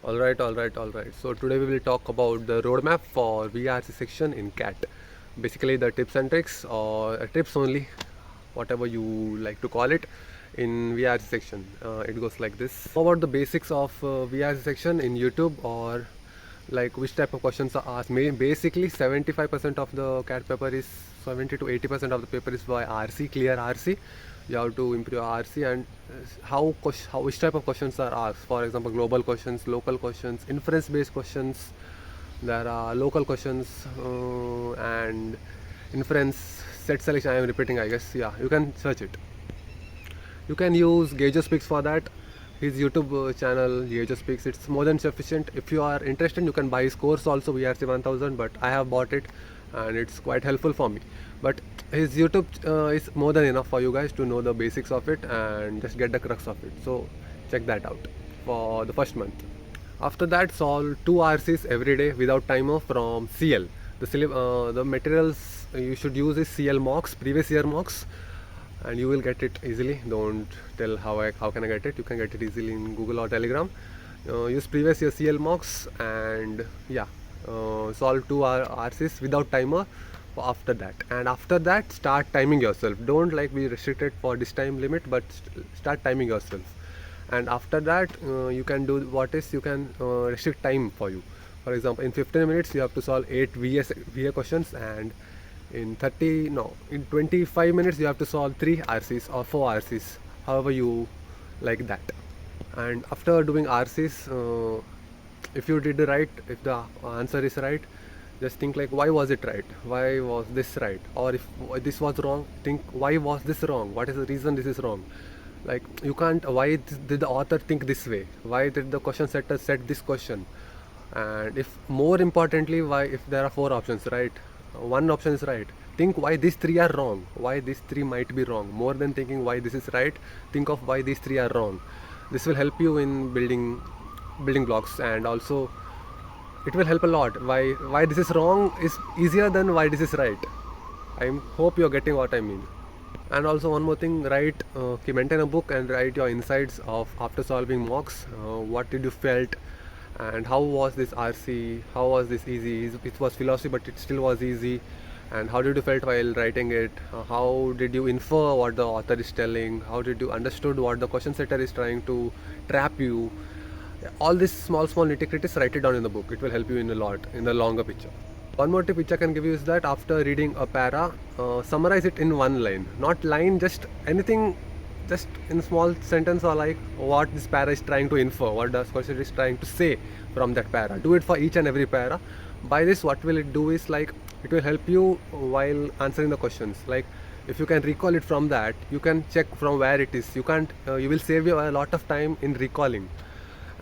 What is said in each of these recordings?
Alright. So today we will talk about the roadmap for VRC section in CAT. Basically the tips and tricks or tips only, whatever you like to call it, in VRC section. It goes like this. How about the basics of VRC section in YouTube, or like which type of questions are asked? Basically 75% of the CAT paper is 70 to 80% of the paper is by RC, clear RC. You have to improve RC, and how which type of questions are asked. For example, global questions, local questions, inference based questions. There are local questions and inference set selection. I am repeating, I guess. Yeah, you can search it. You can use Gauger Speaks for that. His YouTube channel, Gauger Speaks, it's more than sufficient. If you are interested, you can buy his course also, VRC 1000, but I have bought it and it's quite helpful for me. But his YouTube is more than enough for you guys to know the basics of it and just get the crux of it. So check that out for the first month. After that, solve 2 RCs every day without timer from CL. The materials you should use is CL mocks, previous year mocks, and you will get it easily. Don't tell how can I get it. You can get it easily in Google or Telegram. Use previous year CL mocks, and yeah, solve 2 RCs without timer after that. And after that, start timing yourself. Don't like be restricted for this time limit, but start timing yourself. And after that, you can do you can restrict time for you. For example, in 15 minutes you have to solve 8 VA questions, and in 25 minutes you have to solve 3 RCs or 4 RCs, however you like that. And after doing RCs, if you did right, if the answer is right, just think like, why was it right, why was this right, or if this was wrong, think why was this wrong, what is the reason this is wrong. Like, you can't, why did the author think this way, why did the question setter set this question. And if more importantly, why, if there are 4 options, right, one option is right, think why these 3 are wrong, why these 3 might be wrong. More than thinking why this is right, think of why these 3 are wrong. This will help you in building blocks, and also it will help a lot. Why this is wrong is easier than why this is right. I hope you're getting what I mean. And also one more thing, maintain a book and write your insights of after solving mocks. What did you felt, and how was this RC, how was this easy. It was philosophy but it still was easy. And how did you felt while writing it, how did you infer what the author is telling, how did you understood what the question setter is trying to trap you. All these small nitty-gritties, write it down in the book. It will help you in a lot in the longer picture. One more tip which I can give you is that after reading a para, summarize it in one line. Not line, just anything, just in small sentence, or like what this para is trying to infer, what the question is trying to say from that para. Do it for each and every para. By this, what will it do is, like, it will help you while answering the questions. Like, if you can recall it from that, you can check from where it is. You can't, you will save you a lot of time in recalling,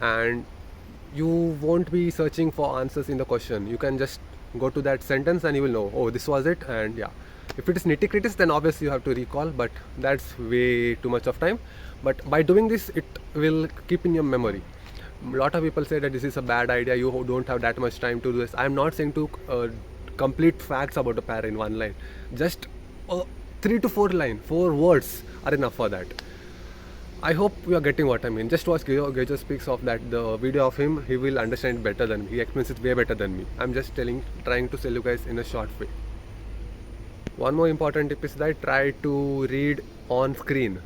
and you won't be searching for answers in the question. You can just go to that sentence and you will know, oh, this was it. And yeah, if it is nitty-gritties, then obviously you have to recall, but that's way too much of time. But by doing this, it will keep in your memory. A lot of people say that this is a bad idea, you don't have that much time to do this. I am not saying to complete facts about a para in one line. Just 3 to 4 words are enough for that. I hope you are getting what I mean. Just watch Gauger Speaks of that, the video of him. He will understand it better than me. He explains it way better than me. I'm just trying to tell you guys in a short way. One more important tip is that try to read on screen.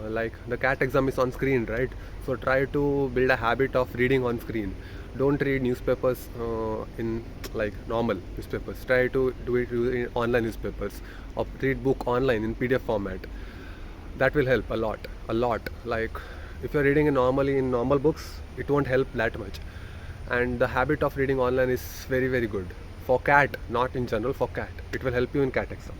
Like the CAT exam is on screen, right? So try to build a habit of reading on screen. Don't read newspapers in like normal newspapers. Try to do it in online newspapers, or read book online in PDF format. That will help a lot. Like, if you're reading normally in normal books, it won't help that much. And the habit of reading online is very, very good for CAT, not in general, for CAT. It will help you in CAT exam.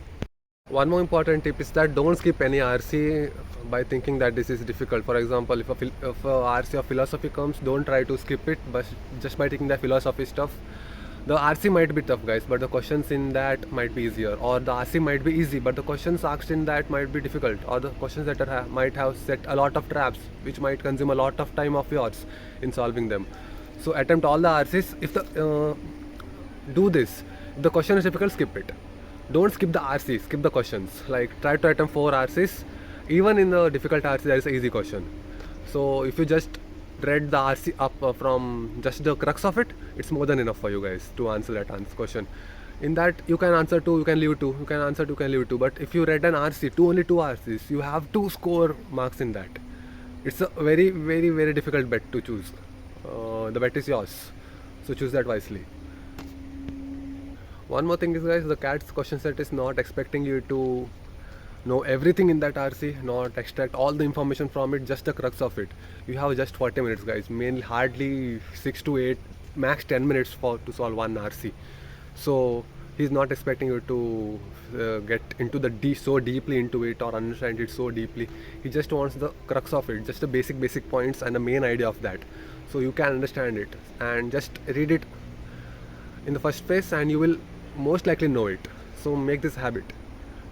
One more important tip is that don't skip any RC by thinking that this is difficult. For example, if a RC of philosophy comes, don't try to skip it, but just by taking the philosophy stuff. The RC might be tough, guys, but the questions in that might be easier. Or the RC might be easy, but the questions asked in that might be difficult. Or the questions that might have set a lot of traps, which might consume a lot of time of yours in solving them. So attempt all the RCs. If do this, if the question is difficult, skip it. Don't skip the RCs, skip the questions. Like, try to attempt 4 RCs. Even in the difficult RC, there is an easy question. So if you just read the RC up from just the crux of it, it's more than enough for you guys to answer that question. In that, you can answer 2, you can leave 2, you can answer 2, you can leave 2. But if you read an RC, only 2 RCs, you have to score marks in that. It's a very, very, very difficult bet to choose. The bet is yours, so choose that wisely. One more thing is, guys, the CAT's question set is not expecting you to know everything in that RC, not extract all the information from it, just the crux of it. You have just 40 minutes, guys, mainly hardly 6 to 8, max 10 minutes to solve one RC. So he's not expecting you to get into the so deeply into it or understand it so deeply. He just wants the crux of it, just the basic points and the main idea of that, so you can understand it and just read it in the first phase and you will most likely know it. So make this habit.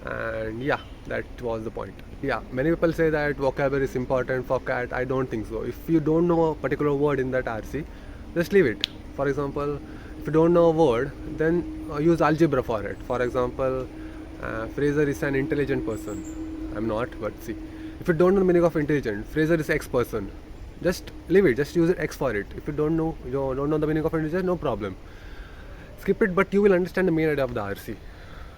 And yeah, that was the point. Yeah, many people say that vocabulary is important for CAT. I don't think so. If you don't know a particular word in that RC, just leave it. For example, if you don't know a word, then use algebra for it. For example, Frazer is an intelligent person. I'm not, but see, if you don't know the meaning of intelligent, Frazer is X person. Just leave it. Just use it X for it. If you don't know the meaning of intelligent, no problem. Skip it, but you will understand the main idea of the RC.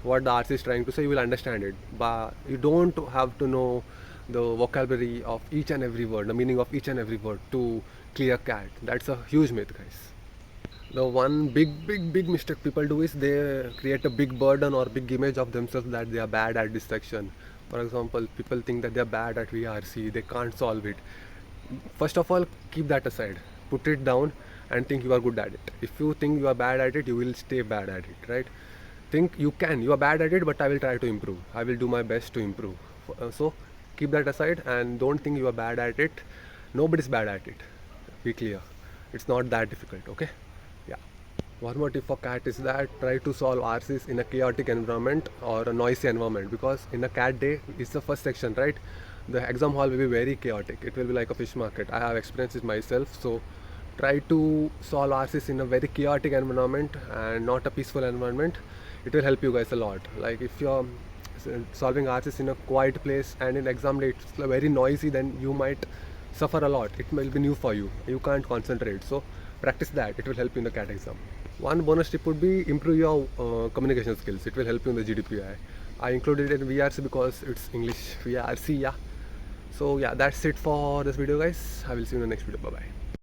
What the RC is trying to say, you will understand it. But you don't have to know the vocabulary of each and every word, the meaning of each and every word to clear CAT. That's a huge myth, guys. The one big mistake people do is they create a big burden or big image of themselves that they are bad at this section. For example, people think that they are bad at VRC, they can't solve it. First of all, keep that aside. Put it down and think you are good at it. If you think you are bad at it, you will stay bad at it, right? Think you are bad at it, but I will try to improve. I will do my best to improve. So keep that aside and don't think you are bad at it. Nobody's bad at it. Be clear. It's not that difficult, okay? Yeah. One more tip for CAT is that try to solve RCs in a chaotic environment or a noisy environment, because in a CAT day, it's the first section, right? The exam hall will be very chaotic. It will be like a fish market. I have experienced it myself, so try to solve RCs in a very chaotic environment and not a peaceful environment. It will help you guys a lot. Like if you're solving RCs in a quiet place and in exam day it's very noisy, then you might suffer a lot. It will be new for you. You can't concentrate. So practice that. It will help you in the CAT exam. One bonus tip would be improve your communication skills. It will help you in the GDPI. I included it in VRC because it's English VRC, yeah. So yeah, that's it for this video, guys. I will see you in the next video. Bye bye.